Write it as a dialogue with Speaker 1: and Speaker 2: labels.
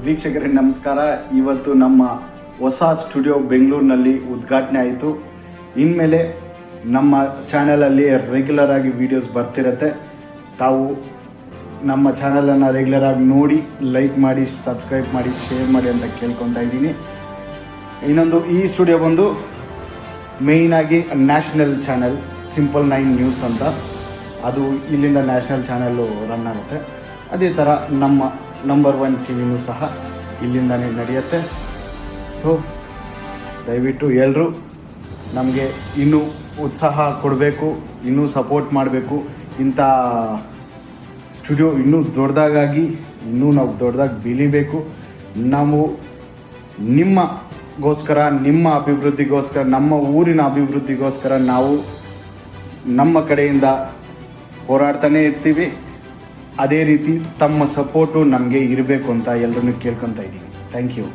Speaker 1: ವೀಕ್ಷಕರೇ ನಮಸ್ಕಾರ. ಇವತ್ತು ನಮ್ಮ ಹೊಸ ಸ್ಟುಡಿಯೋ ಬೆಂಗಳೂರಿನಲ್ಲಿ ಉದ್ಘಾಟನೆ ಆಯಿತು. ಇನ್ಮೇಲೆ ನಮ್ಮ ಚಾನಲಲ್ಲಿ ರೆಗ್ಯುಲರ್ ಆಗಿ ವಿಡಿಯೋಸ್ ಬರ್ತಿರತ್ತೆ. ತಾವು ನಮ್ಮ ಚಾನಲನ್ನು ರೆಗ್ಯುಲರ್ ಆಗಿ ನೋಡಿ, ಲೈಕ್ ಮಾಡಿ, ಸಬ್ಸ್ಕ್ರೈಬ್ ಮಾಡಿ, ಶೇರ್ ಮಾಡಿ ಅಂತ ಕೇಳ್ಕೊತಾ ಇದ್ದೀನಿ. ಇನ್ನೊಂದು, ಈ ಸ್ಟುಡಿಯೋ ಬಂದು ಮೇಯ್ನಾಗಿ ನ್ಯಾಷನಲ್ ಚಾನಲ್ ಸಿಂಪಲ್ 9 ನ್ಯೂಸ್ ಅಂತ, ಅದು ಇಲ್ಲಿಂದ ನ್ಯಾಷನಲ್ ಚಾನಲ್ಲು ರನ್ ಆಗುತ್ತೆ. ಅದೇ ಥರ ನಮ್ಮ ನಂಬರ್ 1 ಟಿವಿನೂ ಸಹ ಇಲ್ಲಿಂದನೇ ನಡೆಯುತ್ತೆ. ಸೊ ದಯವಿಟ್ಟು ಎಲ್ಲರೂ ನಮಗೆ ಇನ್ನೂ ಉತ್ಸಾಹ ಕೊಡಬೇಕು, ಇನ್ನೂ ಸಪೋರ್ಟ್ ಮಾಡಬೇಕು. ಇಂಥ ಸ್ಟುಡಿಯೋ ಇನ್ನೂ ದೊಡ್ಡದಾಗಿ, ಇನ್ನೂ ನಾವು ದೊಡ್ಡದಾಗಿ ಬೆಳಿಬೇಕು. ನಾವು ನಿಮ್ಮಗೋಸ್ಕರ, ನಿಮ್ಮ ಅಭಿವೃದ್ಧಿಗೋಸ್ಕರ, ನಮ್ಮ ಊರಿನ ಅಭಿವೃದ್ಧಿಗೋಸ್ಕರ ನಾವು ನಮ್ಮ ಕಡೆಯಿಂದ ಹೋರಾಡ್ತಾನೇ ಇರ್ತೀವಿ. ಅದೇ ರೀತಿ ತಮ್ಮ ಸಪೋರ್ಟು ನಮಗೆ ಇರಬೇಕು ಅಂತ ಎಲ್ಲರನ್ನೂ ಕೇಳ್ಕೊತಾ ಇದ್ದೀನಿ. Thank you.